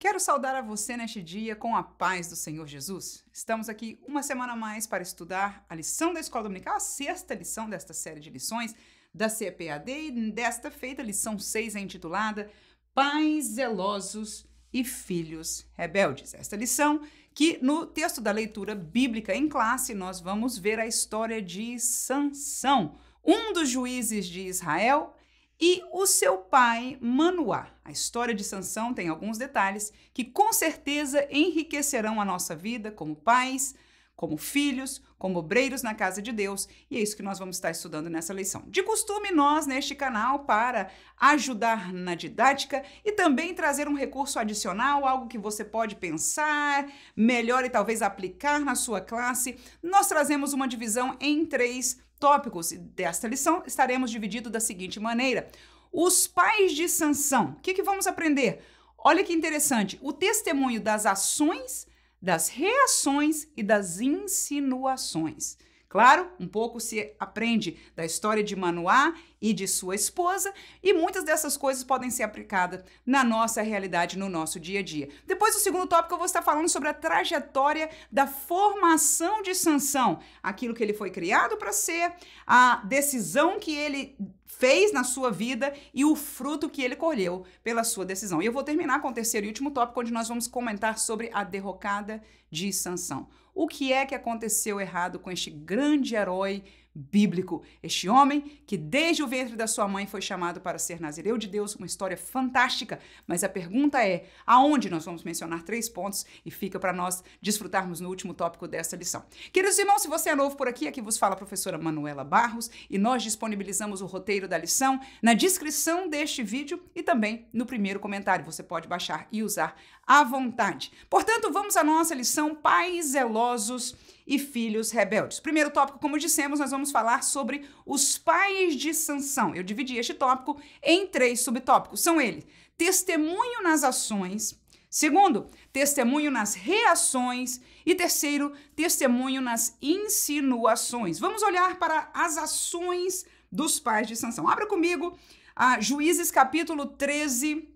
Quero saudar a você neste dia com a paz do Senhor Jesus. Estamos aqui uma semana a mais para estudar a lição da Escola Dominical, a sexta lição desta série de lições da CPAD, e desta feita, lição 6 é intitulada Pais zelosos e filhos rebeldes. Esta lição que no texto da leitura bíblica em classe nós vamos ver a história de Sansão, um dos juízes de Israel, e o seu pai, Manoá. A história de Sansão tem alguns detalhes que com certeza enriquecerão a nossa vida como pais, como filhos, como obreiros na casa de Deus, e é isso que nós vamos estar estudando nessa lição. De costume, nós neste canal, para ajudar na didática e também trazer um recurso adicional, algo que você pode pensar melhor e talvez aplicar na sua classe, nós trazemos uma divisão em 3 tópicos. Desta lição estaremos divididos da seguinte maneira: os pais de Sansão. O que vamos aprender? Olha que interessante, o testemunho das ações, das reações e das insinuações. Claro, um pouco se aprende da história de Manoá e de sua esposa, e muitas dessas coisas podem ser aplicadas na nossa realidade, no nosso dia a dia. Depois do segundo tópico, eu vou estar falando sobre a trajetória da formação de Sansão, aquilo que ele foi criado para ser, a decisão que ele fez na sua vida e o fruto que ele colheu pela sua decisão. E eu vou terminar com o terceiro e último tópico, onde nós vamos comentar sobre a derrocada de Sansão. O que é que aconteceu errado com este grande herói bíblico, este homem que desde o ventre da sua mãe foi chamado para ser nazireu de Deus, uma história fantástica, mas a pergunta é, aonde? Nós vamos mencionar 3 pontos e fica para nós desfrutarmos no último tópico desta lição. Queridos irmãos, se você é novo por aqui vos fala a professora Manuela Barros, e nós disponibilizamos o roteiro da lição na descrição deste vídeo e também no primeiro comentário, você pode baixar e usar à vontade. Portanto, vamos à nossa lição, pais zelosos e filhos rebeldes. Primeiro tópico, como dissemos, nós vamos falar sobre os pais de Sansão. Eu dividi este tópico em 3 subtópicos. São eles: testemunho nas ações, segundo, testemunho nas reações e terceiro, testemunho nas insinuações. Vamos olhar para as ações dos pais de Sansão. Abra comigo a Juízes capítulo 13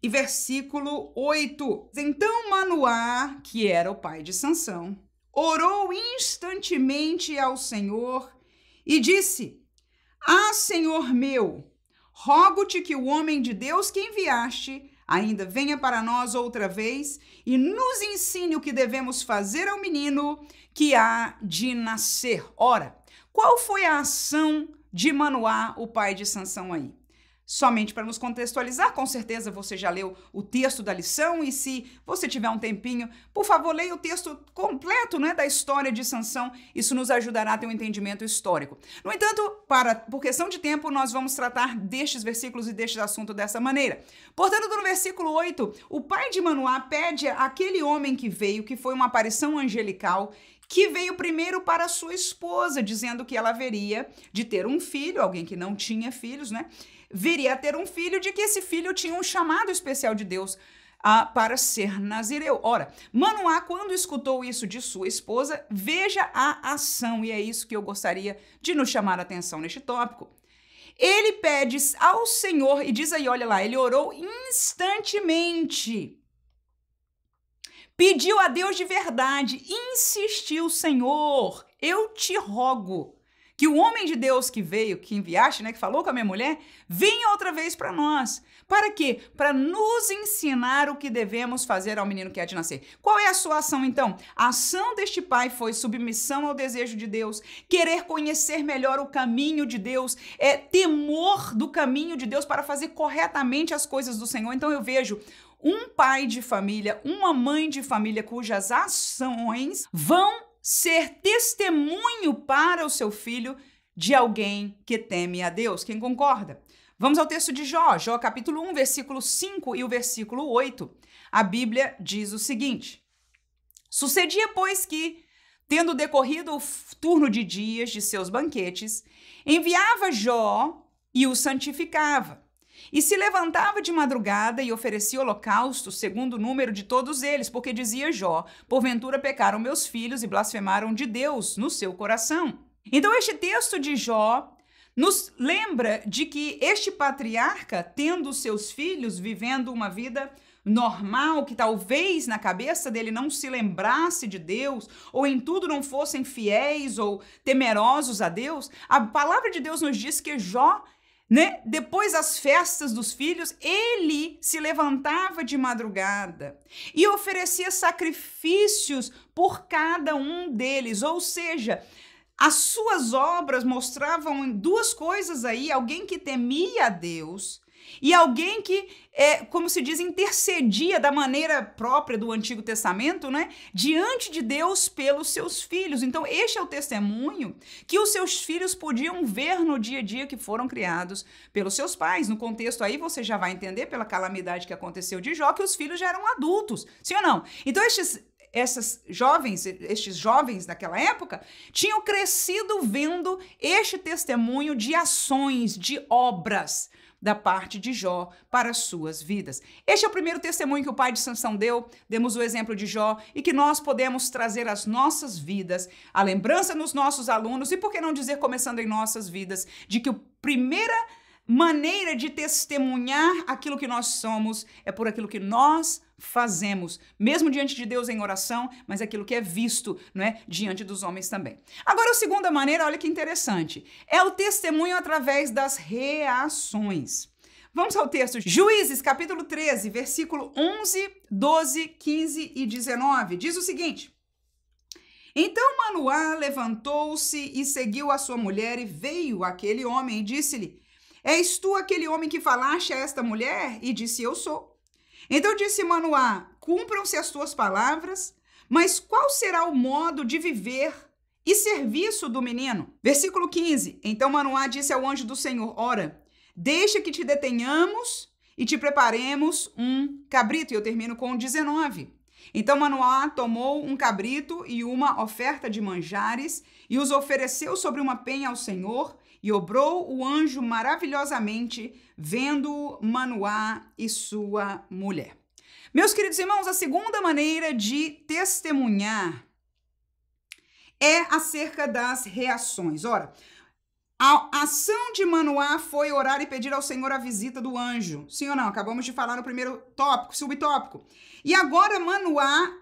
e versículo 8. Então Manoá, que era o pai de Sansão, orou instantemente ao Senhor e disse: Ah, Senhor meu, rogo-te que o homem de Deus que enviaste ainda venha para nós outra vez e nos ensine o que devemos fazer ao menino que há de nascer. Ora, qual foi a ação de Manoá, o pai de Sansão aí? Somente para nos contextualizar, com certeza você já leu o texto da lição, e se você tiver um tempinho, por favor, leia o texto completo, da história de Sansão. Isso nos ajudará a ter um entendimento histórico. No entanto, por questão de tempo, nós vamos tratar destes versículos e destes assuntos dessa maneira. Portanto, no versículo 8, o pai de Manoá pede àquele homem que veio, que foi uma aparição angelical, que veio primeiro para sua esposa, dizendo que ela haveria de ter um filho, alguém que não tinha filhos, viria a ter um filho, de que esse filho tinha um chamado especial de Deus para ser nazireu. Ora, Manoá, quando escutou isso de sua esposa, veja a ação, e é isso que eu gostaria de nos chamar a atenção neste tópico. Ele pede ao Senhor, e diz aí, olha lá, ele orou instantemente. Pediu a Deus de verdade, insistiu: Senhor, eu te rogo que o homem de Deus que veio, que enviaste, que falou com a minha mulher, venha outra vez para nós. Para quê? Para nos ensinar o que devemos fazer ao menino que há de nascer. Qual é a sua ação, então? A ação deste pai foi submissão ao desejo de Deus, querer conhecer melhor o caminho de Deus, temor do caminho de Deus para fazer corretamente as coisas do Senhor. Então eu vejo um pai de família, uma mãe de família cujas ações vão ser testemunho para o seu filho de alguém que teme a Deus. Quem concorda? Vamos ao texto de Jó, Jó capítulo 1, versículo 5 e o versículo 8. A Bíblia diz o seguinte: Sucedia, pois, que, tendo decorrido o turno de dias de seus banquetes, enviava Jó e o santificava. E se levantava de madrugada e oferecia holocausto segundo o número de todos eles, porque dizia Jó: porventura pecaram meus filhos e blasfemaram de Deus no seu coração. Então este texto de Jó nos lembra de que este patriarca, tendo seus filhos, vivendo uma vida normal, que talvez na cabeça dele não se lembrasse de Deus, ou em tudo não fossem fiéis ou temerosos a Deus, a palavra de Deus nos diz que Jó, né, depois das festas dos filhos, ele se levantava de madrugada e oferecia sacrifícios por cada um deles, ou seja, as suas obras mostravam duas coisas aí: alguém que temia a Deus e alguém que, como se diz, intercedia da maneira própria do Antigo Testamento, né, diante de Deus pelos seus filhos. Então, este é o testemunho que os seus filhos podiam ver no dia a dia que foram criados pelos seus pais. No contexto aí, você já vai entender, pela calamidade que aconteceu de Jó, que os filhos já eram adultos, sim ou não? Então, estes jovens daquela época tinham crescido vendo este testemunho de ações, de obras da parte de Jó para as suas vidas. Este é o primeiro testemunho que o pai de Sansão deu. Demos o exemplo de Jó e que nós podemos trazer às nossas vidas, a lembrança nos nossos alunos e, por que não dizer, começando em nossas vidas, de que a primeira maneira de testemunhar aquilo que nós somos é por aquilo que nós fazemos, mesmo diante de Deus em oração, mas aquilo que é visto, não é, diante dos homens também. Agora, a segunda maneira, olha que interessante, é o testemunho através das reações. Vamos ao texto. Juízes, capítulo 13, versículo 11, 12, 15 e 19. Diz o seguinte: Então Manoá levantou-se e seguiu a sua mulher, e veio aquele homem e disse-lhe: És tu aquele homem que falaste a esta mulher? E disse: Eu sou. Então disse Manoá: Cumpram-se as tuas palavras, mas qual será o modo de viver e serviço do menino? Versículo 15. Então Manoá disse ao anjo do Senhor: Ora, deixa que te detenhamos e te preparemos um cabrito. E eu termino com 19. Então Manoá tomou um cabrito e uma oferta de manjares e os ofereceu sobre uma penha ao Senhor, e obrou o anjo maravilhosamente, vendo Manoá e sua mulher. Meus queridos irmãos, a segunda maneira de testemunhar é acerca das reações. Ora, a ação de Manoá foi orar e pedir ao Senhor a visita do anjo. Sim ou não? Acabamos de falar no primeiro tópico, subtópico. E agora Manoá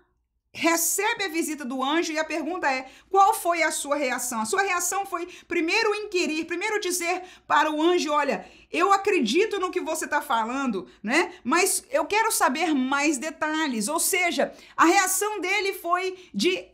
recebe a visita do anjo e a pergunta é: qual foi a sua reação? A sua reação foi primeiro inquirir, primeiro dizer para o anjo: olha, eu acredito no que você está falando, né? Mas eu quero saber mais detalhes. Ou seja, a reação dele foi de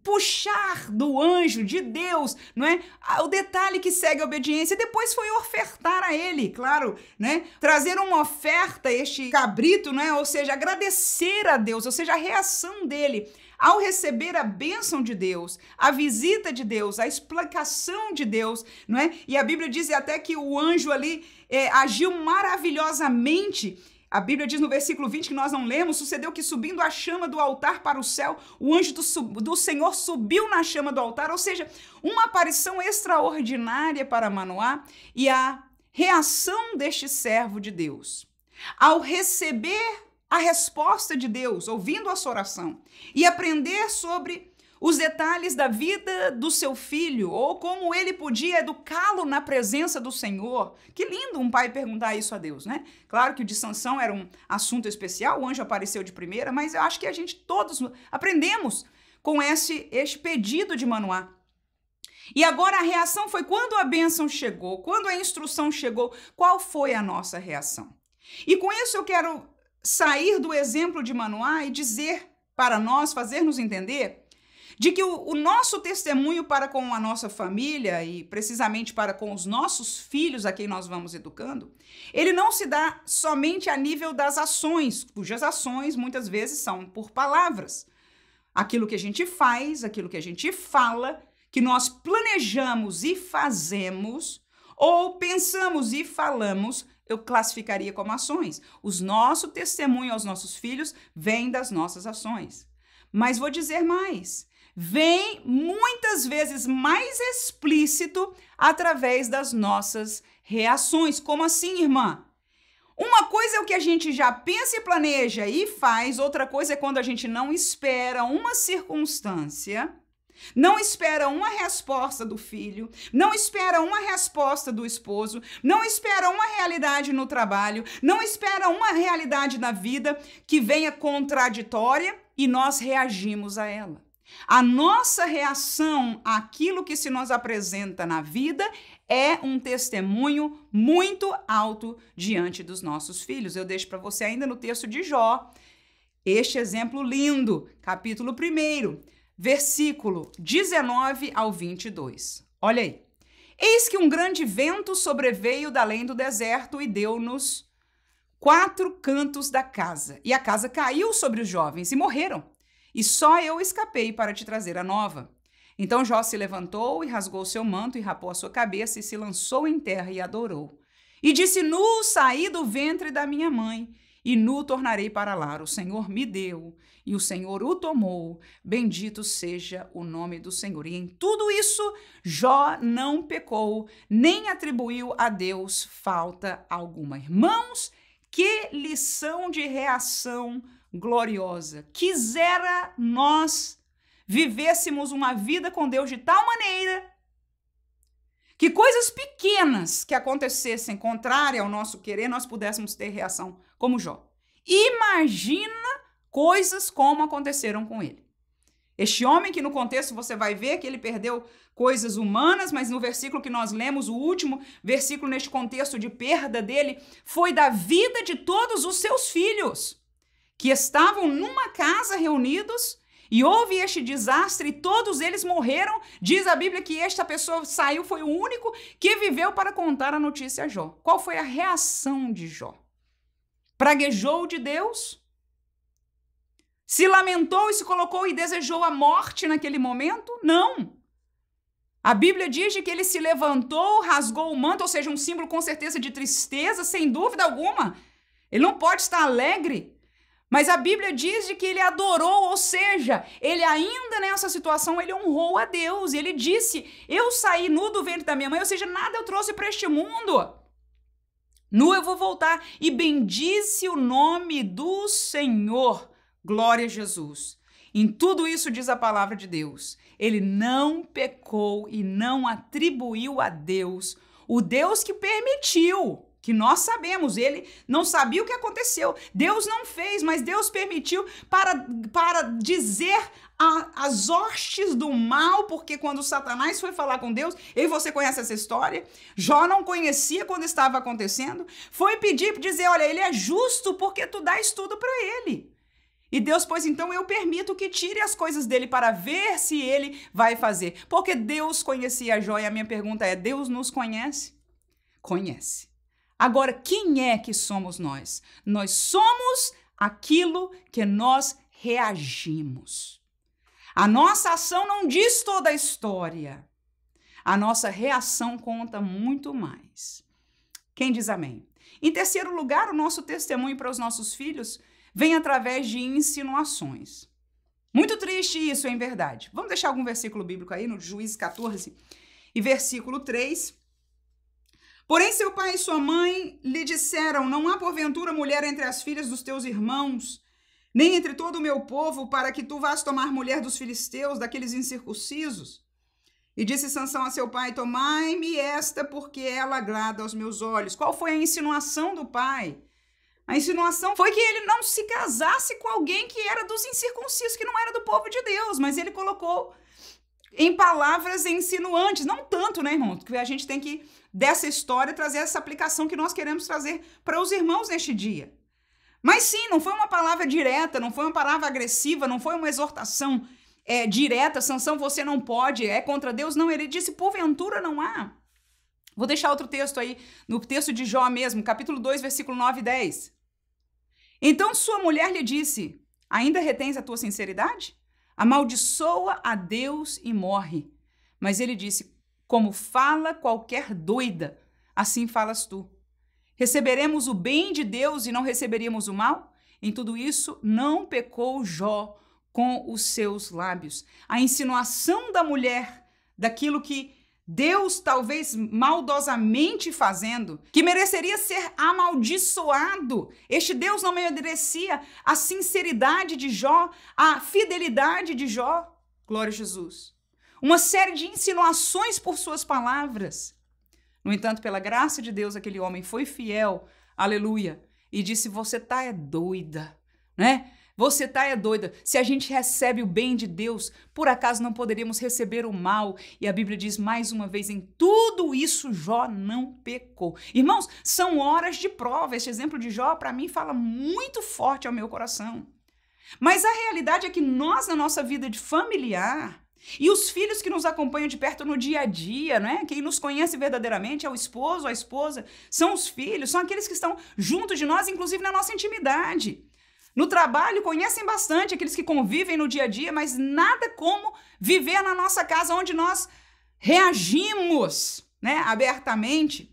puxar do anjo, de Deus, não é? O detalhe que segue a obediência. Depois foi ofertar a ele, claro, né? Trazer uma oferta, este cabrito, né? Ou seja, agradecer a Deus, ou seja, a reação dele ao receber a bênção de Deus, a visita de Deus, a explicação de Deus, não é? E a Bíblia diz até que o anjo ali agiu maravilhosamente. A Bíblia diz no versículo 20 que nós não lemos: sucedeu que, subindo a chama do altar para o céu, o anjo do Senhor subiu na chama do altar. Ou seja, uma aparição extraordinária para Manoá. E a reação deste servo de Deus ao receber a resposta de Deus, ouvindo a sua oração, e aprender sobre os detalhes da vida do seu filho, ou como ele podia educá-lo na presença do Senhor. Que lindo um pai perguntar isso a Deus, né? Claro que o de Sansão era um assunto especial, o anjo apareceu de primeira, mas eu acho que a gente todos aprendemos com este pedido de Manoá. E agora a reação foi quando a bênção chegou, quando a instrução chegou, qual foi a nossa reação? E com isso eu quero sair do exemplo de Manoá e dizer para nós, fazer-nos entender de que o nosso testemunho para com a nossa família e precisamente para com os nossos filhos a quem nós vamos educando, ele não se dá somente a nível das ações, cujas ações muitas vezes são por palavras. Aquilo que a gente faz, aquilo que a gente fala, que nós planejamos e fazemos, ou pensamos e falamos, eu classificaria como ações. O nosso testemunho aos nossos filhos vem das nossas ações. Mas vou dizer mais. Vem muitas vezes mais explícito através das nossas reações. Como assim, irmã? Uma coisa é o que a gente já pensa e planeja e faz, outra coisa é quando a gente não espera uma circunstância não espera uma resposta do filho, não espera uma resposta do esposo, não espera uma realidade no trabalho, não espera uma realidade na vida que venha contraditória e nós reagimos a ela. A nossa reação àquilo que se nos apresenta na vida é um testemunho muito alto diante dos nossos filhos. Eu deixo para você ainda no texto de Jó, este exemplo lindo, capítulo 1, versículo 19 ao 22. Olha aí. Eis que um grande vento sobreveio da além do deserto e deu-nos 4 cantos da casa. E a casa caiu sobre os jovens e morreram. E só eu escapei para te trazer a nova. Então Jó se levantou e rasgou seu manto e rapou a sua cabeça e se lançou em terra e adorou. E disse, nu saí do ventre da minha mãe e nu tornarei para lá. O Senhor me deu e o Senhor o tomou. Bendito seja o nome do Senhor. E em tudo isso, Jó não pecou, nem atribuiu a Deus falta alguma. Irmãos, que lição de reação gloriosa. Quisera nós vivêssemos uma vida com Deus de tal maneira que coisas pequenas que acontecessem contrária ao nosso querer, nós pudéssemos ter reação como Jó. Imagina coisas como aconteceram com ele. Este homem que no contexto você vai ver que ele perdeu coisas humanas, mas no versículo que nós lemos, o último versículo neste contexto de perda dele, foi da vida de todos os seus filhos, que estavam numa casa reunidos, e houve este desastre e todos eles morreram. Diz a Bíblia que esta pessoa saiu, foi o único que viveu para contar a notícia a Jó. Qual foi a reação de Jó? Praguejou de Deus? Se lamentou e se colocou e desejou a morte naquele momento? Não. A Bíblia diz que ele se levantou, rasgou o manto, ou seja, um símbolo com certeza de tristeza, sem dúvida alguma. Ele não pode estar alegre. Mas a Bíblia diz de que ele adorou, ou seja, ele ainda nessa situação, ele honrou a Deus. E ele disse, eu saí nu do ventre da minha mãe, ou seja, nada eu trouxe para este mundo. Nu eu vou voltar. E bendize o nome do Senhor. Glória a Jesus. Em tudo isso diz a palavra de Deus. Ele não pecou e não atribuiu a Deus, o Deus que permitiu, que nós sabemos, ele não sabia o que aconteceu. Deus não fez, mas Deus permitiu para dizer as hostes do mal, porque quando Satanás foi falar com Deus, eu e você conhece essa história, Jó não conhecia quando estava acontecendo, foi pedir, dizer, olha, ele é justo porque tu dás tudo para ele. E Deus, pois então eu permito que tire as coisas dele para ver se ele vai fazer. Porque Deus conhecia Jó e a minha pergunta é, Deus nos conhece? Conhece. Agora, quem é que somos nós? Nós somos aquilo que nós reagimos. A nossa ação não diz toda a história. A nossa reação conta muito mais. Quem diz amém? Em terceiro lugar, o nosso testemunho para os nossos filhos vem através de insinuações. Muito triste isso, em verdade. Vamos deixar algum versículo bíblico aí no Juízes 14 e versículo 3. Porém, seu pai e sua mãe lhe disseram, não há porventura mulher entre as filhas dos teus irmãos, nem entre todo o meu povo, para que tu vás tomar mulher dos filisteus, daqueles incircuncisos. E disse Sansão a seu pai, tomai-me esta, porque ela agrada aos meus olhos. Qual foi a insinuação do pai? A insinuação foi que ele não se casasse com alguém que era dos incircuncisos, que não era do povo de Deus, mas ele colocou em palavras insinuantes, não tanto, né, irmão? Porque a gente tem que, dessa história, trazer essa aplicação que nós queremos trazer para os irmãos neste dia. Mas sim, não foi uma palavra direta, não foi uma palavra agressiva, não foi uma exortação direta, Sansão, você não pode, é contra Deus. Não, ele disse, porventura não há. Vou deixar outro texto aí, no texto de Jó mesmo, capítulo 2, versículo 9 e 10. Então sua mulher lhe disse, ainda retens a tua sinceridade? Amaldiçoa a Deus e morre. Mas ele disse, como fala qualquer doida, assim falas tu. Receberemos o bem de Deus e não receberíamos o mal? Em tudo isso, não pecou Jó com os seus lábios. A insinuação da mulher, daquilo que Deus talvez maldosamente fazendo, que mereceria ser amaldiçoado. Este Deus não merecia a sinceridade de Jó, a fidelidade de Jó. Glória a Jesus. uma série de insinuações por suas palavras. No entanto, pela graça de Deus, aquele homem foi fiel, aleluia, e disse: você tá é doida, né? Você tá é doida. Se a gente recebe o bem de Deus, por acaso não poderíamos receber o mal? E a Bíblia diz mais uma vez, em tudo isso Jó não pecou. Irmãos, são horas de prova. Este exemplo de Jó, para mim, fala muito forte ao meu coração. Mas a realidade é que nós, na nossa vida de familiar, e os filhos que nos acompanham de perto no dia a dia, não é? Quem nos conhece verdadeiramente é o esposo, a esposa, são os filhos, são aqueles que estão junto de nós, inclusive na nossa intimidade. No trabalho, conhecem bastante aqueles que convivem no dia a dia, mas nada como viver na nossa casa, onde nós reagimos, né, abertamente.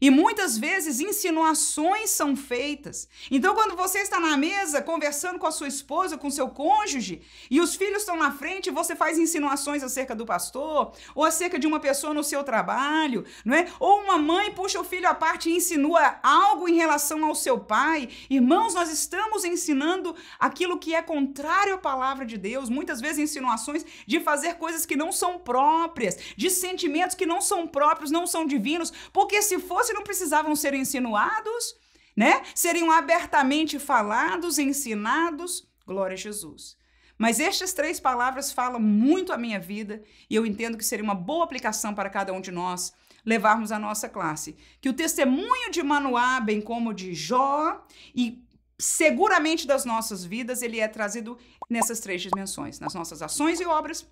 E muitas vezes insinuações são feitas. Então, quando você está na mesa conversando com a sua esposa, com seu cônjuge, e os filhos estão na frente, você faz insinuações acerca do pastor, ou acerca de uma pessoa no seu trabalho, não é? Ou uma mãe puxa o filho à parte e insinua algo em relação ao seu pai. Irmãos, nós estamos ensinando aquilo que é contrário à palavra de Deus. Muitas vezes insinuações de fazer coisas que não são próprias, de sentimentos que não são próprios, não são divinos, porque se fosse não precisavam ser insinuados, né? Seriam abertamente falados, ensinados. Glória a Jesus. Mas estas 3 palavras falam muito à minha vida e eu entendo que seria uma boa aplicação para cada um de nós levarmos à nossa classe. Que o testemunho de Manoá, bem como de Jó e seguramente das nossas vidas, ele é trazido nessas 3 dimensões, nas nossas ações e obras,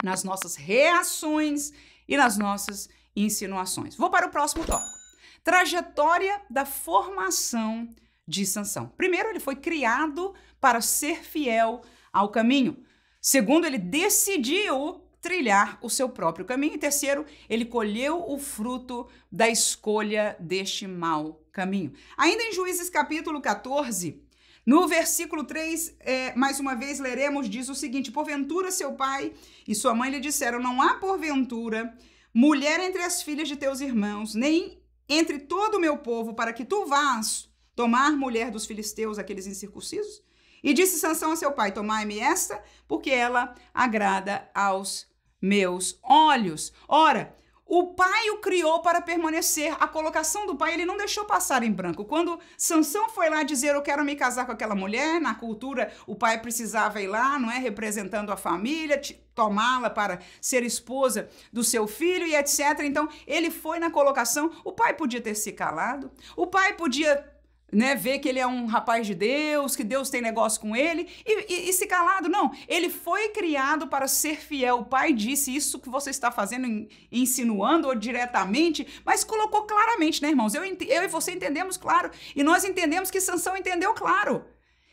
nas nossas reações e nas nossas insinuações. Vou para o próximo tópico. Trajetória da formação de Sansão. Primeiro, ele foi criado para ser fiel ao caminho. Segundo, ele decidiu trilhar o seu próprio caminho. E terceiro, ele colheu o fruto da escolha deste mau caminho. Ainda em Juízes capítulo 14, no versículo 3, mais uma vez leremos, diz o seguinte: porventura seu pai e sua mãe lhe disseram, não há porventura mulher entre as filhas de teus irmãos, nem entre todo o meu povo, para que tu vás tomar mulher dos filisteus, aqueles incircuncisos? E disse Sansão a seu pai, tomai-me esta, porque ela agrada aos meus olhos. Ora, o pai o criou para permanecer. A colocação do pai ele não deixou passar em branco. Quando Sansão foi lá dizer, eu quero me casar com aquela mulher, na cultura o pai precisava ir lá, não é, representando a família, tomá-la para ser esposa do seu filho e etc. Então ele foi na colocação. O pai podia ter se calado, o pai podia, né, ver que ele é um rapaz de Deus, que Deus tem negócio com ele, e se calado, não. Ele foi criado para ser fiel. O pai disse, isso que você está fazendo, insinuando ou diretamente, mas colocou claramente, né, irmãos? Eu e você entendemos claro, e nós entendemos que Sansão entendeu claro.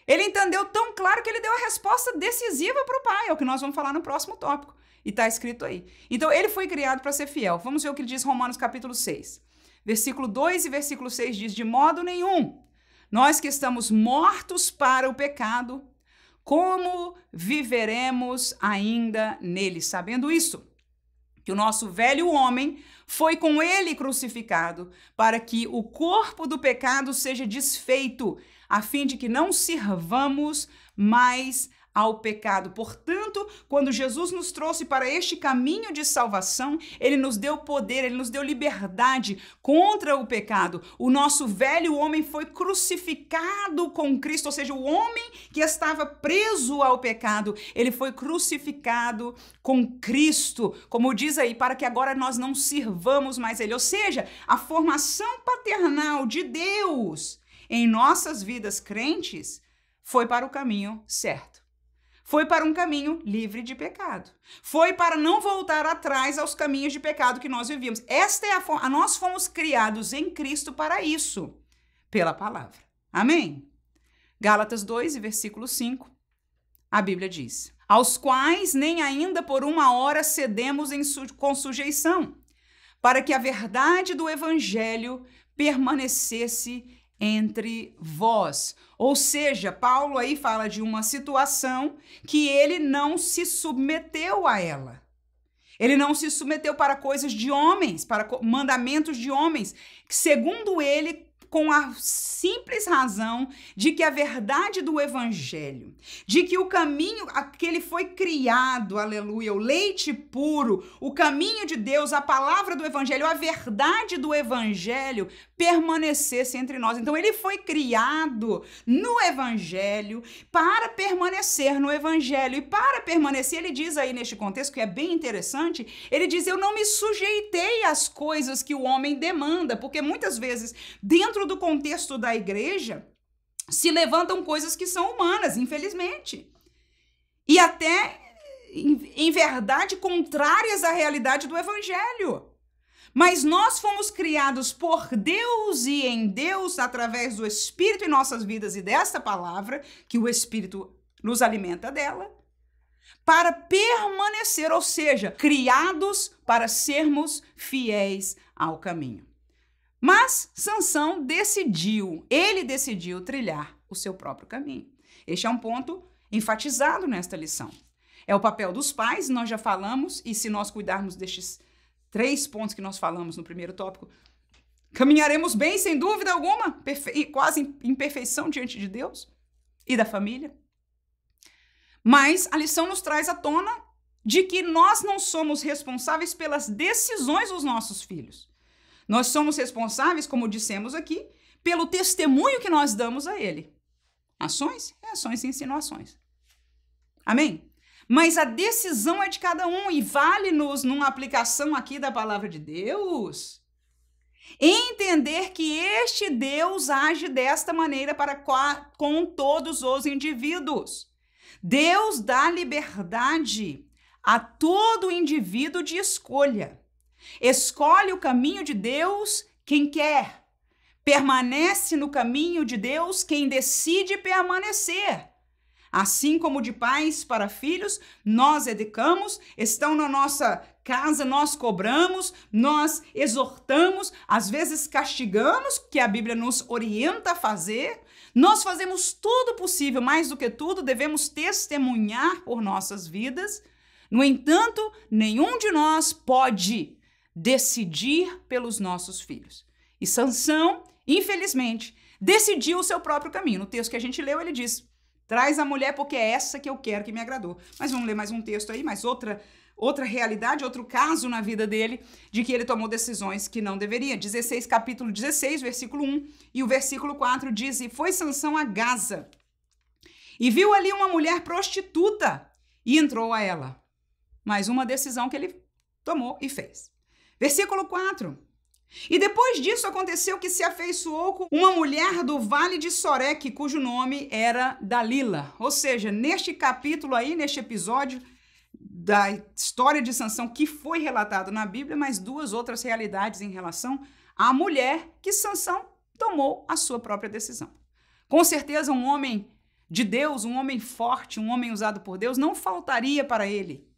Ele entendeu tão claro que ele deu a resposta decisiva para o pai, é o que nós vamos falar no próximo tópico, e está escrito aí. Então, ele foi criado para ser fiel. Vamos ver o que ele diz em Romanos capítulo 6. Versículo 2 e versículo 6 diz, de modo nenhum, nós que estamos mortos para o pecado, como viveremos ainda nele? Sabendo isso, que o nosso velho homem foi com ele crucificado, para que o corpo do pecado seja desfeito, a fim de que não sirvamos mais ao pecado. Portanto, quando Jesus nos trouxe para este caminho de salvação, ele nos deu poder, ele nos deu liberdade contra o pecado. O nosso velho homem foi crucificado com Cristo, ou seja, o homem que estava preso ao pecado, ele foi crucificado com Cristo, como diz aí, para que agora nós não sirvamos mais ele. Ou seja, a formação paternal de Deus em nossas vidas crentes foi para o caminho certo. Foi para um caminho livre de pecado. Foi para não voltar atrás aos caminhos de pecado que nós vivíamos. Esta é a forma. Nós fomos criados em Cristo para isso, pela palavra. Amém? Gálatas 2, versículo 5, a Bíblia diz, aos quais nem ainda por uma hora cedemos com sujeição, para que a verdade do evangelho permanecesse entre vós. Ou seja, Paulo aí fala de uma situação que ele não se submeteu a ela. Ele não se submeteu para coisas de homens, para mandamentos de homens, que segundo ele com a simples razão de que a verdade do evangelho, de que o caminho, aquele foi criado, aleluia, o leite puro, o caminho de Deus, a palavra do evangelho, a verdade do evangelho permanecesse entre nós. Então ele foi criado no evangelho para permanecer no evangelho. E para permanecer, ele diz aí neste contexto, que é bem interessante, ele diz: eu não me sujeitei às coisas que o homem demanda, porque muitas vezes, dentro do contexto da igreja, se levantam coisas que são humanas, infelizmente. E até, em verdade, contrárias à realidade do evangelho. Mas nós fomos criados por Deus e em Deus, através do Espírito em nossas vidas e desta palavra, que o Espírito nos alimenta dela, para permanecer, ou seja, criados para sermos fiéis ao caminho. Mas Sansão ele decidiu trilhar o seu próprio caminho. Este é um ponto enfatizado nesta lição. É o papel dos pais, nós já falamos, e se nós cuidarmos destes 3 pontos que nós falamos no primeiro tópico, caminharemos bem, sem dúvida alguma, quase em perfeição diante de Deus e da família. Mas a lição nos traz à tona de que nós não somos responsáveis pelas decisões dos nossos filhos. Nós somos responsáveis, como dissemos aqui, pelo testemunho que nós damos a ele. Ações, reações e insinuações. Amém? Mas a decisão é de cada um e vale-nos, numa aplicação aqui da palavra de Deus, entender que este Deus age desta maneira com todos os indivíduos. Deus dá liberdade a todo indivíduo de escolha. Escolhe o caminho de Deus quem quer. Permanece no caminho de Deus quem decide permanecer. Assim como de pais para filhos, nós educamos, estão na nossa casa, nós cobramos, nós exortamos, às vezes castigamos, que a Bíblia nos orienta a fazer. Nós fazemos tudo possível, mais do que tudo, devemos testemunhar por nossas vidas. No entanto, nenhum de nós pode decidir pelos nossos filhos. E Sansão, infelizmente, decidiu o seu próprio caminho. No texto que a gente leu, ele diz: traz a mulher porque é essa que eu quero, que me agradou. Mas vamos ler mais um texto aí, mais outra realidade, outro caso na vida dele, de que ele tomou decisões que não deveria. Capítulo 16, versículo 1 e o versículo 4 diz: e foi Sansão a Gaza, e viu ali uma mulher prostituta, e entrou a ela. Mais uma decisão que ele tomou e fez. Versículo 4. E depois disso aconteceu que se afeiçoou com uma mulher do vale de Soreque, cujo nome era Dalila. Ou seja, neste capítulo aí, neste episódio da história de Sansão que foi relatado na Bíblia, mas 2 outras realidades em relação à mulher que Sansão tomou a sua própria decisão. Com certeza um homem de Deus, um homem forte, um homem usado por Deus, não faltaria para ele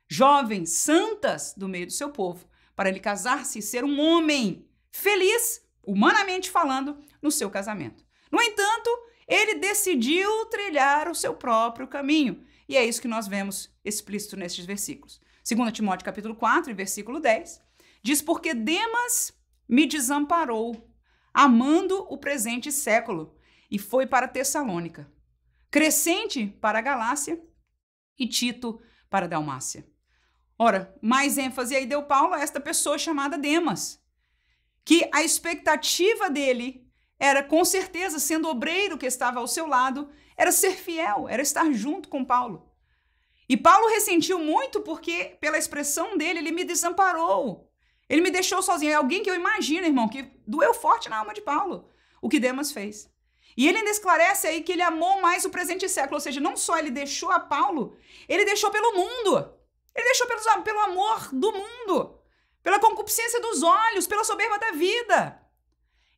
jovens santas do meio do seu povo, para ele casar-se e ser um homem feliz, humanamente falando, no seu casamento. No entanto, ele decidiu trilhar o seu próprio caminho. E é isso que nós vemos explícito nestes versículos. 2 Timóteo capítulo 4, versículo 10, diz: porque Demas me desamparou, amando o presente século, e foi para Tessalônica. Crescente para a Galácia e Tito para a Dalmácia. Ora, mais ênfase aí deu Paulo a esta pessoa chamada Demas, que a expectativa dele era, com certeza, sendo obreiro que estava ao seu lado, era ser fiel, era estar junto com Paulo. E Paulo ressentiu muito porque, pela expressão dele, ele me desamparou. Ele me deixou sozinho. É alguém que eu imagino, irmão, que doeu forte na alma de Paulo, o que Demas fez. E ele ainda esclarece aí que ele amou mais o presente século, ou seja, não só ele deixou a Paulo, ele deixou pelo mundo. Ele deixou pelo amor do mundo, pela concupiscência dos olhos, pela soberba da vida.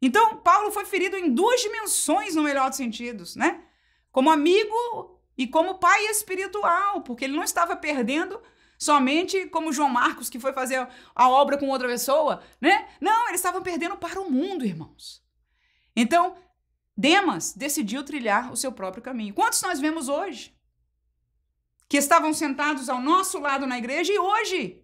Então, Paulo foi ferido em 2 dimensões, no melhor dos sentidos, né? Como amigo e como pai espiritual, porque ele não estava perdendo somente como João Marcos, que foi fazer a obra com outra pessoa, né? Não, ele estava perdendo para o mundo, irmãos. Então, Demas decidiu trilhar o seu próprio caminho. Quantos nós vemos hoje que estavam sentados ao nosso lado na igreja e hoje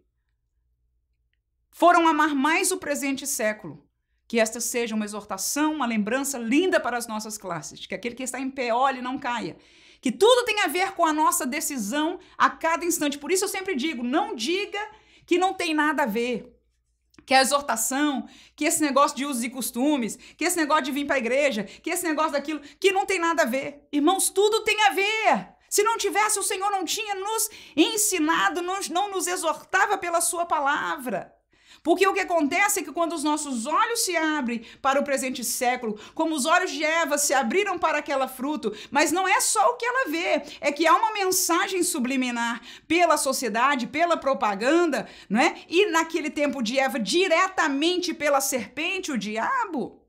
foram amar mais o presente século, Que esta seja uma exortação, uma lembrança linda para as nossas classes, de que aquele que está em pé olhe e não caia. Que tudo tem a ver com a nossa decisão a cada instante. Por isso eu sempre digo, não diga que não tem nada a ver. Que a exortação, que esse negócio de usos e costumes, que esse negócio de vir para a igreja, que esse negócio daquilo, que não tem nada a ver. Irmãos, tudo tem a ver. Se não tivesse, o Senhor não tinha nos ensinado, não nos exortava pela sua palavra. Porque o que acontece é que quando os nossos olhos se abrem para o presente século, como os olhos de Eva se abriram para aquela fruto, mas não é só o que ela vê, é que há uma mensagem subliminar pela sociedade, pela propaganda, não é? E naquele tempo de Eva, diretamente pela serpente, o diabo,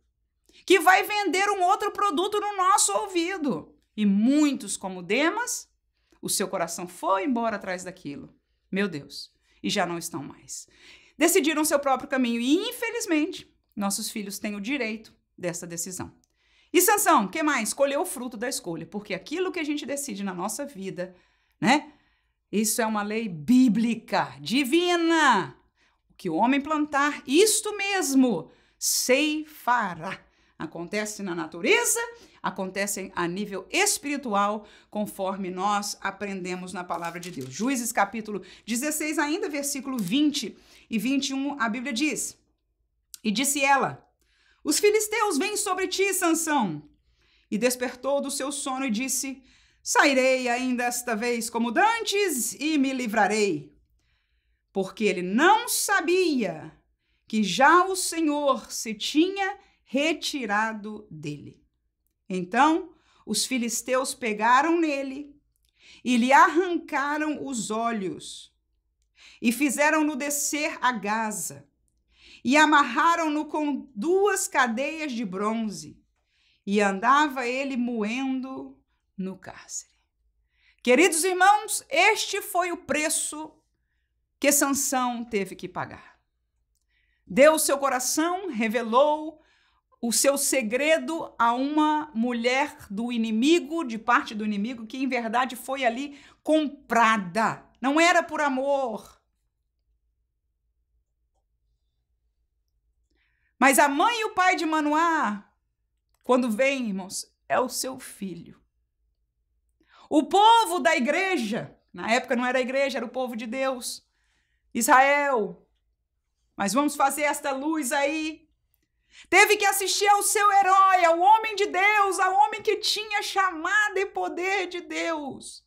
que vai vender um outro produto no nosso ouvido. E muitos, como Demas, o seu coração foi embora atrás daquilo. Meu Deus, e já não estão mais. Decidiram seu próprio caminho e, infelizmente, nossos filhos têm o direito dessa decisão. E Sansão, o que mais? Colheu o fruto da escolha, porque aquilo que a gente decide na nossa vida, né? Isso é uma lei bíblica, divina. O que o homem plantar, isto mesmo, ceifará. Acontece na natureza, acontece a nível espiritual, conforme nós aprendemos na palavra de Deus. Juízes capítulo 16, ainda versículo 20 e 21, a Bíblia diz: E disse ela, os filisteus vêm sobre ti, Sansão. E despertou do seu sono e disse, sairei ainda esta vez como dantes e me livrarei. Porque ele não sabia que já o Senhor se tinha retirado dele. Então, os filisteus pegaram nele e lhe arrancaram os olhos e fizeram-no descer a Gaza e amarraram-no com 2 cadeias de bronze e andava ele moendo no cárcere. Queridos irmãos, este foi o preço que Sansão teve que pagar. Deu o seu coração, revelou o seu segredo a uma mulher do inimigo, de parte do inimigo, que em verdade foi ali comprada. Não era por amor. Mas a mãe e o pai de Manoá, quando vem, irmãos, é o seu filho. O povo da igreja, na época não era a igreja, era o povo de Deus, Israel. Mas vamos fazer esta luz aí. Teve que assistir ao seu herói, ao homem de Deus, ao homem que tinha chamada e poder de Deus,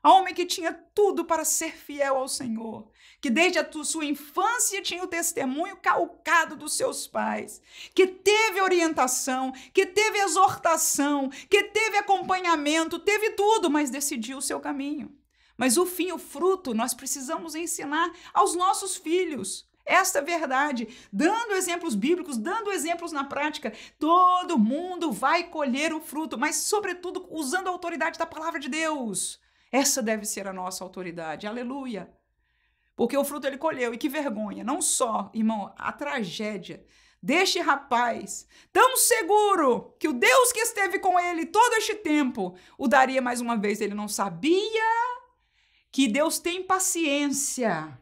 ao homem que tinha tudo para ser fiel ao Senhor, que desde a sua infância tinha o testemunho calcado dos seus pais, que teve orientação, que teve exortação, que teve acompanhamento, teve tudo, mas decidiu o seu caminho. Mas o fim, o fruto, nós precisamos ensinar aos nossos filhos. Esta verdade, dando exemplos bíblicos, dando exemplos na prática, todo mundo vai colher o fruto, mas sobretudo usando a autoridade da palavra de Deus. Essa deve ser a nossa autoridade, aleluia. Porque o fruto ele colheu, e que vergonha, não só, irmão, a tragédia deste rapaz, tão seguro que o Deus que esteve com ele todo este tempo, o daria mais uma vez, ele não sabia que Deus tem paciência.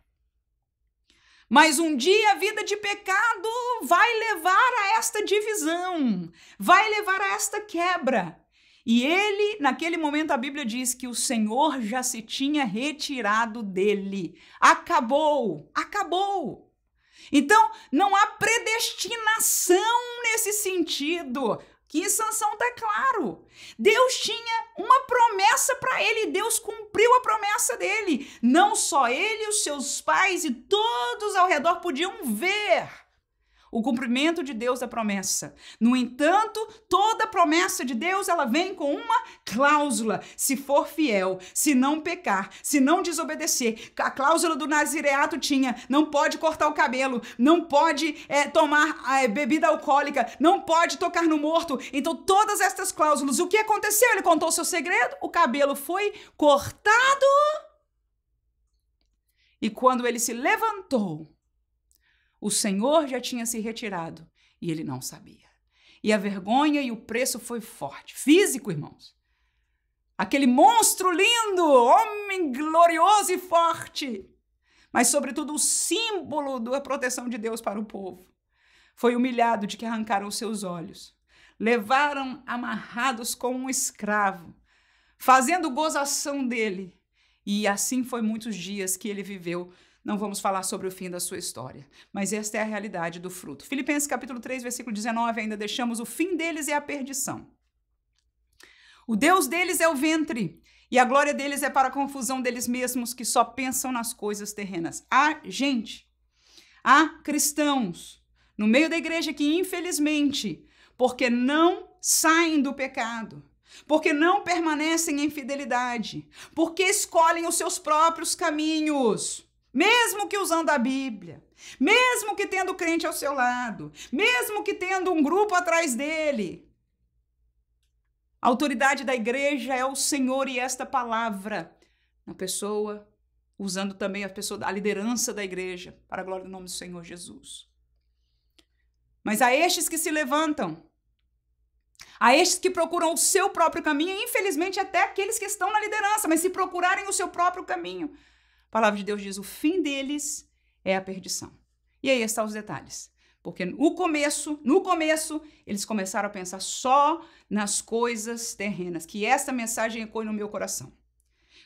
Mas um dia a vida de pecado vai levar a esta divisão, vai levar a esta quebra. E ele, naquele momento, a Bíblia diz que o Senhor já se tinha retirado dele. Acabou, acabou. Então, não há predestinação nesse sentido. Que em Sansão está claro. Deus tinha uma promessa para ele, Deus cumpriu a promessa dele. Não só ele, os seus pais e todos ao redor podiam ver o cumprimento de Deus da promessa. No entanto, toda promessa de Deus, ela vem com uma cláusula. Se for fiel, se não pecar, se não desobedecer. A cláusula do nazireato tinha, não pode cortar o cabelo, não pode tomar bebida alcoólica, não pode tocar no morto. Então, todas estas cláusulas, o que aconteceu? Ele contou o seu segredo, o cabelo foi cortado. E quando ele se levantou, o Senhor já tinha se retirado e ele não sabia. E a vergonha e o preço foi forte. Físico, irmãos. Aquele monstro lindo, homem glorioso e forte. Mas, sobretudo, o símbolo da proteção de Deus para o povo. Foi humilhado de que arrancaram os seus olhos. Levaram amarrados como um escravo, fazendo gozação dele. E assim foi muitos dias que ele viveu. Não vamos falar sobre o fim da sua história, mas esta é a realidade do fruto. Filipenses capítulo 3, versículo 19, ainda deixamos: o fim deles é a perdição. O Deus deles é o ventre, e a glória deles é para a confusão deles mesmos, que só pensam nas coisas terrenas. Há gente, há cristãos no meio da igreja que, infelizmente, porque não saem do pecado, porque não permanecem em fidelidade, porque escolhem os seus próprios caminhos, mesmo que usando a Bíblia, mesmo que tendo crente ao seu lado, mesmo que tendo um grupo atrás dele. A autoridade da igreja é o Senhor e esta palavra na pessoa, usando também a liderança da igreja, para a glória do nome do Senhor Jesus. Mas a estes que se levantam, a estes que procuram o seu próprio caminho, e infelizmente até aqueles que estão na liderança, mas se procurarem o seu próprio caminho, a palavra de Deus diz: o fim deles é a perdição. E aí estão os detalhes. Porque no começo, eles começaram a pensar só nas coisas terrenas. Que esta mensagem ecoe no meu coração.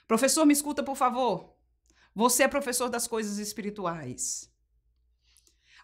Professor, me escuta, por favor. Você é professor das coisas espirituais.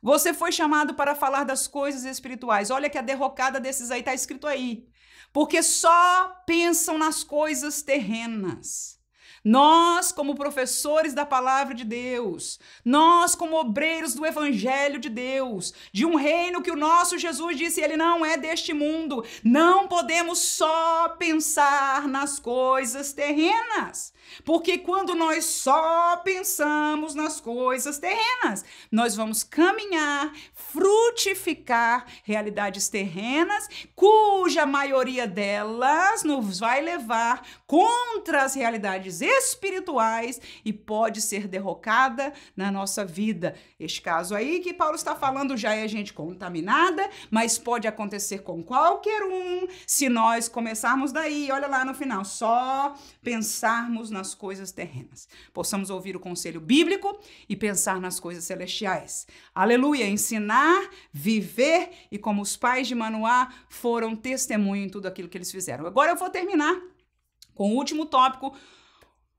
Você foi chamado para falar das coisas espirituais. Olha que a derrocada desses aí está escrito aí. Porque só pensam nas coisas terrenas. Nós, como professores da palavra de Deus, nós, como obreiros do evangelho de Deus, de um reino que o nosso Jesus disse, ele não é deste mundo, não podemos só pensar nas coisas terrenas. Porque quando nós só pensamos nas coisas terrenas, nós vamos caminhar, frutificar realidades terrenas, cuja maioria delas nos vai levar contra as realidades espirituais e pode ser derrocada na nossa vida. Este caso aí que Paulo está falando já é gente contaminada, mas pode acontecer com qualquer um se nós começarmos daí, olha lá no final, só pensarmos nas coisas terrenas. Possamos ouvir o conselho bíblico e pensar nas coisas celestiais. Aleluia! Ensinar, viver, e como os pais de Manoá foram testemunho em tudo aquilo que eles fizeram. Agora eu vou terminar com o último tópico,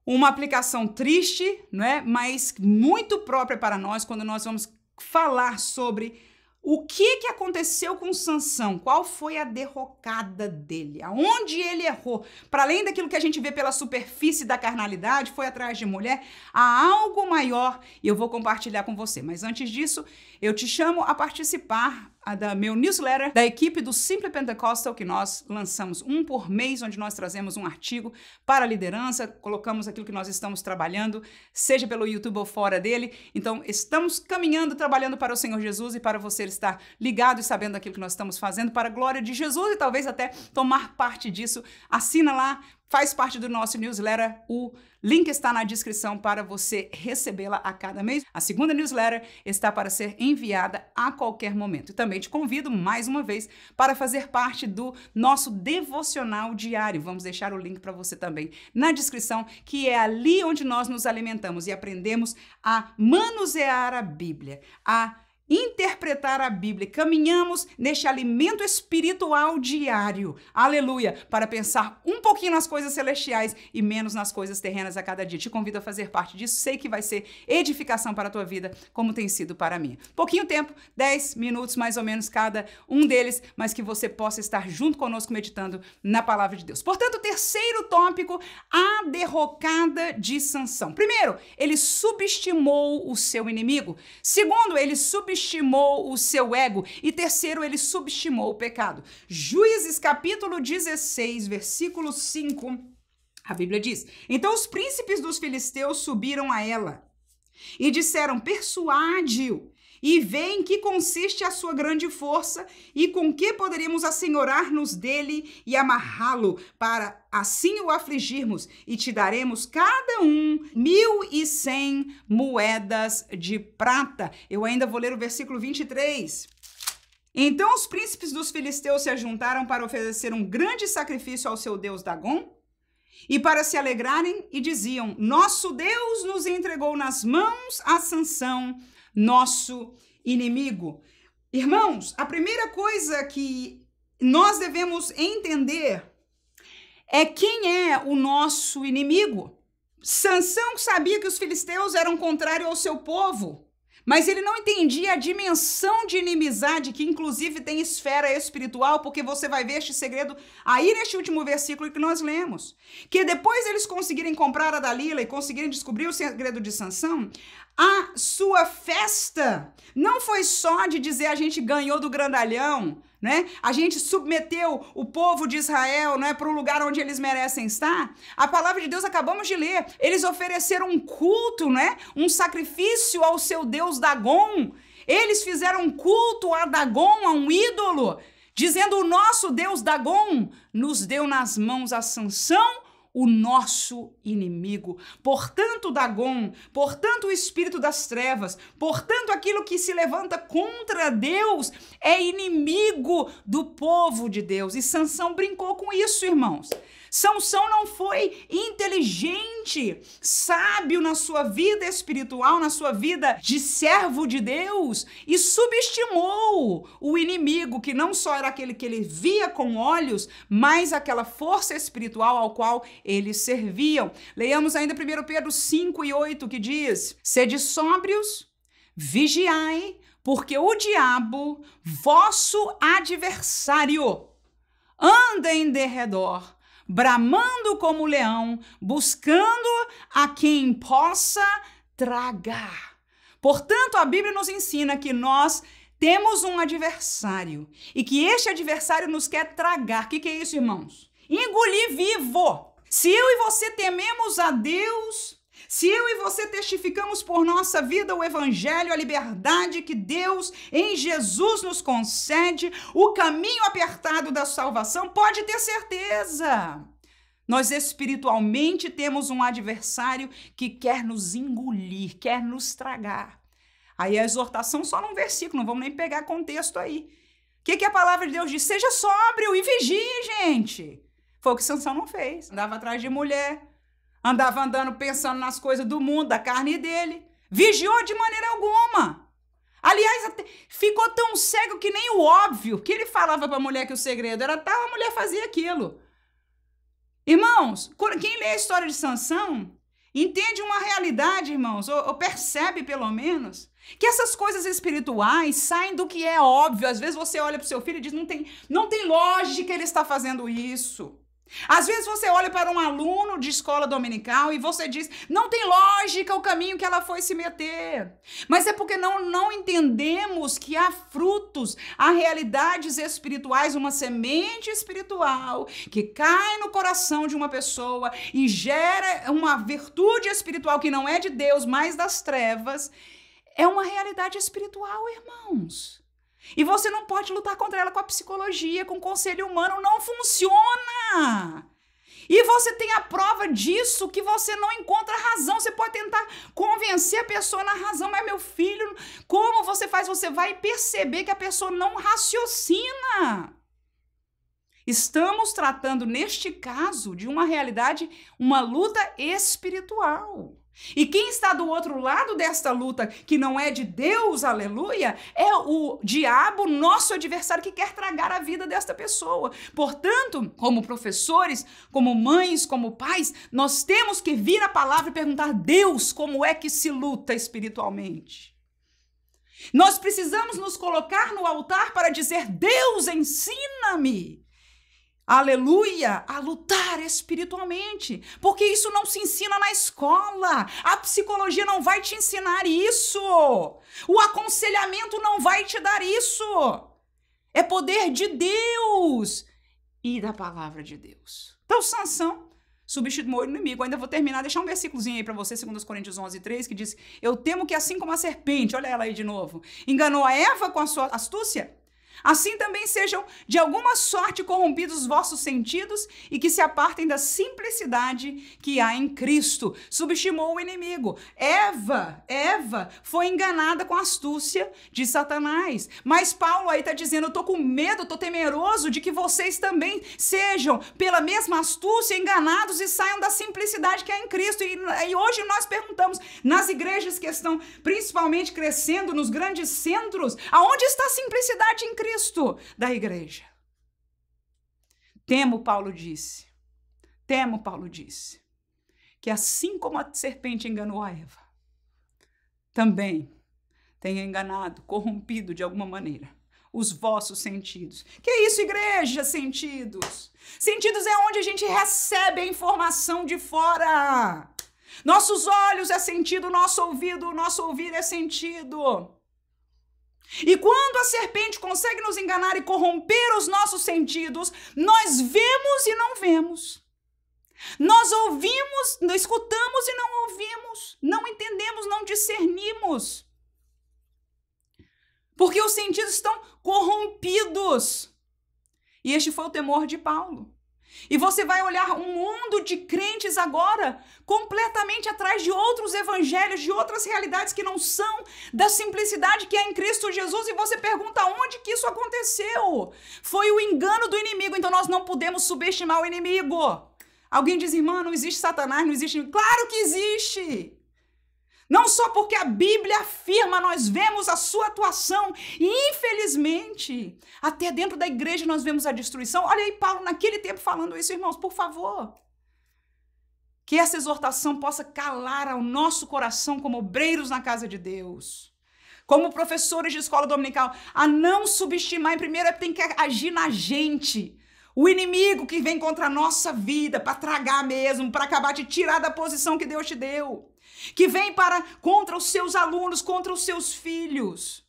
uma aplicação triste, né, mas muito própria para nós, quando nós vamos falar sobre o que aconteceu com Sansão, qual foi a derrocada dele, aonde ele errou. Para além daquilo que a gente vê pela superfície da carnalidade, foi atrás de mulher, há algo maior e eu vou compartilhar com você. Mas antes disso, eu te chamo a participar da meu newsletter da equipe do Simply Pentecostal, que nós lançamos um por mês, onde nós trazemos um artigo para a liderança, colocamos aquilo que nós estamos trabalhando, seja pelo YouTube ou fora dele. Então, estamos caminhando, trabalhando para o Senhor Jesus e para você estar ligado e sabendo daquilo que nós estamos fazendo para a glória de Jesus e talvez até tomar parte disso. Assina lá, faz parte do nosso newsletter, o link está na descrição para você recebê-la a cada mês. A segunda newsletter está para ser enviada a qualquer momento. E também te convido mais uma vez para fazer parte do nosso devocional diário. Vamos deixar o link para você também na descrição, que é ali onde nós nos alimentamos e aprendemos a manusear a Bíblia, a interpretar a Bíblia. Caminhamos neste alimento espiritual diário, aleluia, para pensar um pouquinho nas coisas celestiais e menos nas coisas terrenas a cada dia. Te convido a fazer parte disso, sei que vai ser edificação para a tua vida, como tem sido para mim. Pouquinho tempo, 10 minutos mais ou menos cada um deles, mas que você possa estar junto conosco meditando na palavra de Deus. Portanto, terceiro tópico, a derrocada de Sansão. Primeiro, ele subestimou o seu inimigo. Segundo, ele subestimou o seu ego. E terceiro, ele subestimou o pecado. Juízes capítulo 16, versículo 5, a Bíblia diz: então os príncipes dos filisteus subiram a ela e disseram: persuade-o e vê em que consiste a sua grande força e com que poderíamos assenhorar-nos dele e amarrá-lo, para assim o afligirmos, e te daremos cada um 1.100 moedas de prata. Eu ainda vou ler o versículo 23. Então os príncipes dos filisteus se ajuntaram para oferecer um grande sacrifício ao seu deus Dagom e para se alegrarem, e diziam: nosso Deus nos entregou nas mãos a Sansão, nosso inimigo. Irmãos, a primeira coisa que nós devemos entender é quem é o nosso inimigo. Sansão sabia que os filisteus eram contrários ao seu povo, mas ele não entendia a dimensão de inimizade que inclusive tem esfera espiritual, porque você vai ver este segredo aí neste último versículo que nós lemos. Que depois eles conseguirem comprar a Dalila e conseguirem descobrir o segredo de Sansão, a sua festa não foi só de dizer a gente ganhou do grandalhão, né? A gente submeteu o povo de Israel, né, para o lugar onde eles merecem estar. A palavra de Deus acabamos de ler. Eles ofereceram um culto, né, um sacrifício ao seu deus Dagon. Eles fizeram um culto a Dagon, a um ídolo, dizendo: o nosso deus Dagon nos deu nas mãos a Sansão, o nosso inimigo. Portanto, Dagon, portanto, o espírito das trevas, portanto, aquilo que se levanta contra Deus é inimigo do povo de Deus. E Sansão brincou com isso, irmãos. Sansão não foi inteligente, sábio na sua vida espiritual, na sua vida de servo de Deus, e subestimou o inimigo, que não só era aquele que ele via com olhos, mas aquela força espiritual ao qual eles serviam. Leiamos ainda 1 Pedro 5:8, que diz: sede sóbrios, vigiai, porque o diabo, vosso adversário, anda em derredor, bramando como leão, buscando a quem possa tragar. Portanto, a Bíblia nos ensina que nós temos um adversário e que este adversário nos quer tragar. O que é isso, irmãos? Engolir vivo. Se eu e você tememos a Deus, se eu e você testificamos por nossa vida o evangelho, a liberdade que Deus em Jesus nos concede, o caminho apertado da salvação, pode ter certeza. Nós espiritualmente temos um adversário que quer nos engolir, quer nos tragar. Aí a exortação só num versículo, não vamos nem pegar contexto aí. O que a palavra de Deus diz? Seja sóbrio e vigie, gente. Foi o que Sansão não fez. Andava atrás de mulher, andava andando pensando nas coisas do mundo, da carne dele. Vigiou de maneira alguma. Aliás, ficou tão cego que nem o óbvio, que ele falava para a mulher que o segredo era tal, a mulher fazia aquilo. Irmãos, quem lê a história de Sansão entende uma realidade, irmãos, ou percebe pelo menos, que essas coisas espirituais saem do que é óbvio. Às vezes você olha para o seu filho e diz: não tem lógica ele estar fazendo isso. Às vezes você olha para um aluno de escola dominical e você diz: não tem lógica o caminho que ela foi se meter. Mas é porque não entendemos que há frutos, há realidades espirituais, uma semente espiritual que cai no coração de uma pessoa e gera uma virtude espiritual que não é de Deus, mas das trevas. É uma realidade espiritual, irmãos. E você não pode lutar contra ela com a psicologia, com o conselho humano, não funciona. E você tem a prova disso, que você não encontra razão. Você pode tentar convencer a pessoa na razão, mas meu filho, como você faz? Você vai perceber que a pessoa não raciocina. Estamos tratando, neste caso, de uma realidade, uma luta espiritual. E quem está do outro lado desta luta, que não é de Deus, aleluia, é o diabo, nosso adversário, que quer tragar a vida desta pessoa. Portanto, como professores, como mães, como pais, nós temos que vir à palavra e perguntar: Deus, como é que se luta espiritualmente? Nós precisamos nos colocar no altar para dizer: Deus, ensina-me, aleluia, a lutar espiritualmente, porque isso não se ensina na escola. A psicologia não vai te ensinar isso. O aconselhamento não vai te dar isso. É poder de Deus e da palavra de Deus. Então, Sansão subestimou o inimigo. Ainda vou terminar, deixar um versículozinho aí para você, 2 Coríntios 11:3, que diz: eu temo que assim como a serpente, olha ela aí de novo, enganou a Eva com a sua astúcia, Assim também sejam de alguma sorte corrompidos os vossos sentidos e que se apartem da simplicidade que há em Cristo. Subestimou o inimigo. Eva foi enganada com a astúcia de Satanás. Mas Paulo aí está dizendo, eu estou com medo, estou temeroso de que vocês também sejam, pela mesma astúcia, enganados e saiam da simplicidade que há em Cristo. E hoje nós perguntamos, nas igrejas que estão principalmente crescendo, nos grandes centros, aonde está a simplicidade em Cristo da igreja? Temo, Paulo disse, que assim como a serpente enganou a Eva, também tenha enganado, corrompido de alguma maneira os vossos sentidos. Que é isso, igreja? Sentidos. Sentidos é onde a gente recebe a informação de fora. Nossos olhos é sentido, nosso ouvir é sentido. E quando a serpente consegue nos enganar e corromper os nossos sentidos, nós vemos e não vemos. Nós ouvimos, escutamos e não ouvimos. Não entendemos, não discernimos. Porque os sentidos estão corrompidos. E este foi o temor de Paulo. E você vai olhar um mundo de crentes agora completamente atrás de outros evangelhos, de outras realidades que não são da simplicidade que é em Cristo Jesus, e você pergunta onde que isso aconteceu. Foi o engano do inimigo, então nós não podemos subestimar o inimigo. Alguém diz, irmã, não existe Satanás, não existe... Claro que existe! Não só porque a Bíblia afirma, nós vemos a sua atuação e, infelizmente, até dentro da igreja nós vemos a destruição. Olha aí Paulo naquele tempo falando isso, irmãos, por favor. Que essa exortação possa calar ao nosso coração como obreiros na casa de Deus, como professores de escola dominical, a não subestimar. Em primeiro, tem que agir na gente. O inimigo que vem contra a nossa vida, para tragar mesmo, para acabar de tirar da posição que Deus te deu. Que vem contra os seus alunos, contra os seus filhos.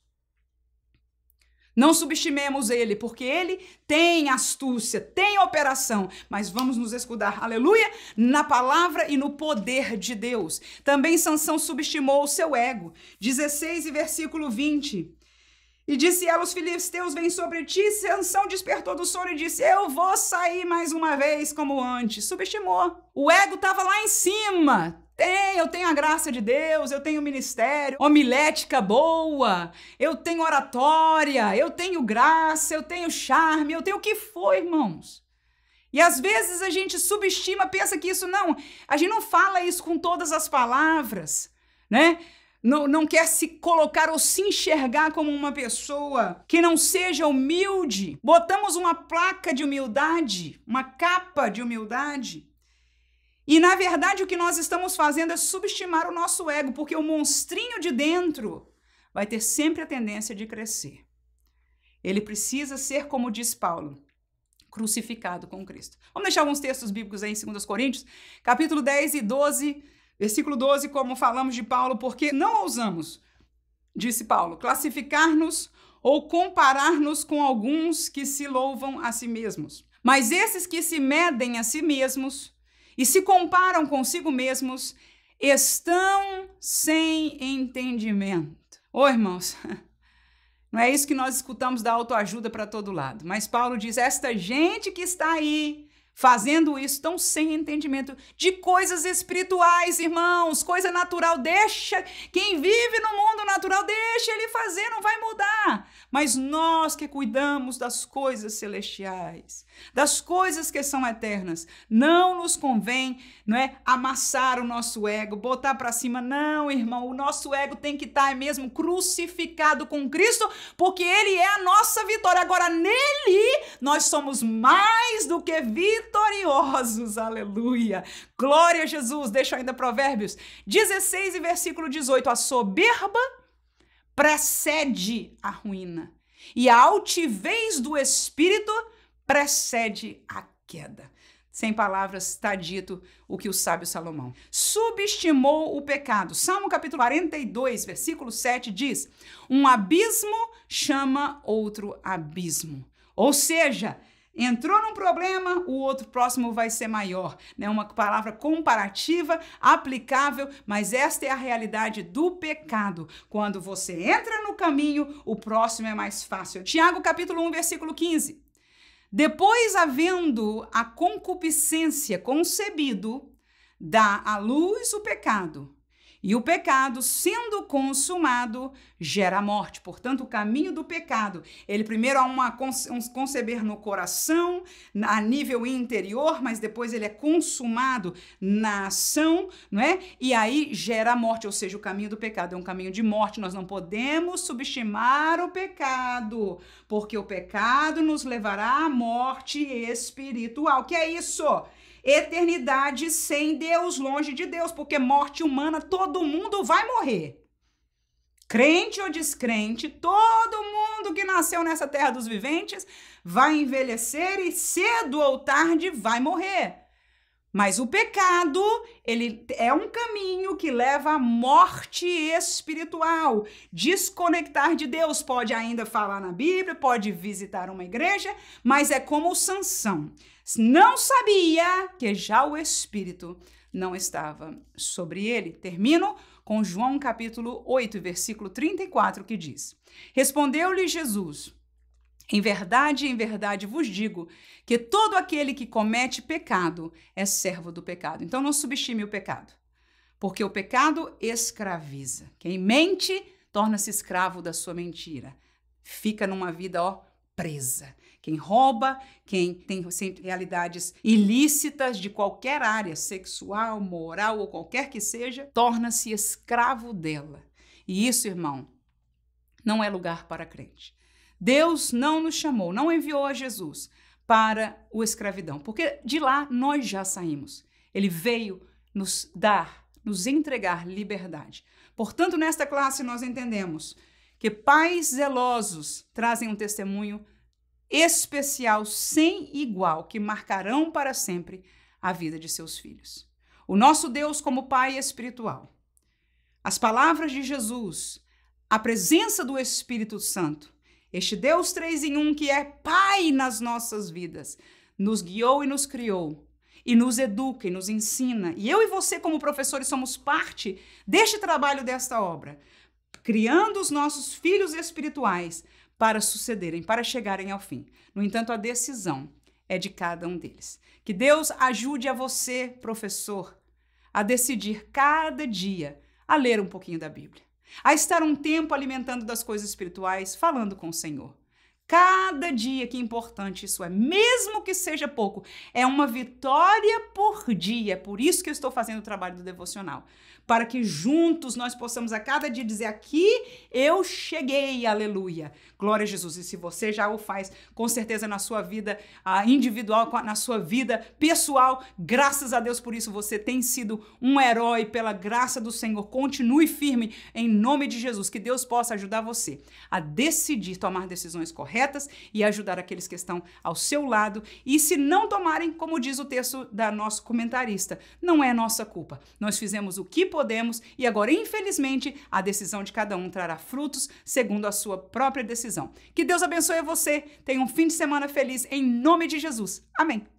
Não subestimemos ele, porque ele tem astúcia, tem operação, mas vamos nos escudar, aleluia, na palavra e no poder de Deus. Também Sansão subestimou o seu ego. 16 e versículo 20. E disse ela, os filisteus vêm sobre ti. Sansão despertou do sono e disse, eu vou sair mais uma vez como antes. Subestimou. O ego estava lá em cima. Eu tenho a graça de Deus, eu tenho ministério, homilética boa, eu tenho oratória, eu tenho graça, eu tenho charme, eu tenho o que for, irmãos. E às vezes a gente subestima, pensa que isso não, a gente não fala isso com todas as palavras, né? Não quer se colocar ou se enxergar como uma pessoa que não seja humilde. Botamos uma placa de humildade, uma capa de humildade. E, na verdade, o que nós estamos fazendo é subestimar o nosso ego, porque o monstrinho de dentro vai ter sempre a tendência de crescer. Ele precisa ser, como diz Paulo, crucificado com Cristo. Vamos deixar alguns textos bíblicos aí em 2 Coríntios, capítulo 10 e 12, versículo 12, como falamos de Paulo, porque não ousamos, disse Paulo, classificar-nos ou comparar-nos com alguns que se louvam a si mesmos. Mas esses que se medem a si mesmos e se comparam consigo mesmos, estão sem entendimento. Ô, irmãos, não é isso que nós escutamos da autoajuda para todo lado. Mas Paulo diz, esta gente que está aí fazendo isso, estão sem entendimento de coisas espirituais, irmãos, coisa natural. Deixa, quem vive no mundo natural, deixa ele fazer, não vai mudar. Mas nós que cuidamos das coisas celestiais, das coisas que são eternas, não nos convém, não é, amassar o nosso ego, botar para cima. Não, irmão, o nosso ego tem que estar mesmo crucificado com Cristo, porque ele é a nossa vitória. Agora, nele, nós somos mais do que vitoriosos, aleluia. Glória a Jesus. Deixa eu ainda Provérbios 16 e versículo 18. A soberba precede a ruína e a altivez do espírito precede a queda. Sem palavras está dito o que o sábio Salomão subestimou o pecado. Salmo capítulo 42, versículo 7 diz, um abismo chama outro abismo. Ou seja, Entrou num problema, o outro próximo vai ser maior, né? Uma palavra comparativa, aplicável, mas esta é a realidade do pecado. Quando você entra no caminho, o próximo é mais fácil. Tiago, capítulo 1, versículo 15. Depois, havendo a concupiscência concebido, dá à luz o pecado. E o pecado, sendo consumado, gera a morte. Portanto, o caminho do pecado, ele primeiro há um conceber no coração, a nível interior, mas depois ele é consumado na ação, não é? E aí gera a morte, ou seja, o caminho do pecado é um caminho de morte. Nós não podemos subestimar o pecado, porque o pecado nos levará à morte espiritual. Que é isso? Eternidade sem Deus, longe de Deus, porque morte humana, todo mundo vai morrer. Crente ou descrente, todo mundo que nasceu nessa terra dos viventes vai envelhecer e cedo ou tarde vai morrer. Mas o pecado, ele é um caminho que leva à morte espiritual. Desconectar de Deus, pode ainda falar na Bíblia, pode visitar uma igreja, mas é como Sansão. Não sabia que já o Espírito não estava sobre ele. Termino com João capítulo 8, versículo 34, que diz: Respondeu-lhe Jesus: em verdade vos digo que todo aquele que comete pecado é servo do pecado. Então não subestime o pecado, porque o pecado escraviza. Quem mente torna-se escravo da sua mentira. Fica numa vida, presa. Quem rouba, quem tem realidades ilícitas de qualquer área, sexual, moral ou qualquer que seja, torna-se escravo dela. E isso, irmão, não é lugar para crente. Deus não nos chamou, não enviou a Jesus para a escravidão, porque de lá nós já saímos. Ele veio nos entregar liberdade. Portanto, nesta classe nós entendemos que pais zelosos trazem um testemunho especial, sem igual, que marcarão para sempre a vida de seus filhos. O nosso Deus como Pai espiritual, as palavras de Jesus, a presença do Espírito Santo, este Deus 3 em 1 que é Pai nas nossas vidas, nos guiou e nos criou, e nos educa e nos ensina. E eu e você como professores somos parte deste trabalho, desta obra, criando os nossos filhos espirituais para sucederem, para chegarem ao fim. No entanto, a decisão é de cada um deles. Que Deus ajude a você, professor, a decidir cada dia a ler um pouquinho da Bíblia, a estar um tempo alimentando das coisas espirituais, falando com o Senhor. Cada dia, que importante isso é, mesmo que seja pouco, é uma vitória por dia. É por isso que eu estou fazendo o trabalho do devocional, para que juntos nós possamos a cada dia dizer: aqui eu cheguei, aleluia, glória a Jesus. E se você já o faz, com certeza na sua vida individual, na sua vida pessoal, graças a Deus por isso, você tem sido um herói pela graça do Senhor. Continue firme em nome de Jesus, que Deus possa ajudar você a decidir tomar decisões corretas e ajudar aqueles que estão ao seu lado. E se não tomarem, como diz o texto da nosso comentarista, não é nossa culpa. Nós fizemos o que podemos e agora, infelizmente, a decisão de cada um trará frutos segundo a sua própria decisão. Que Deus abençoe você. Tenha um fim de semana feliz em nome de Jesus. Amém.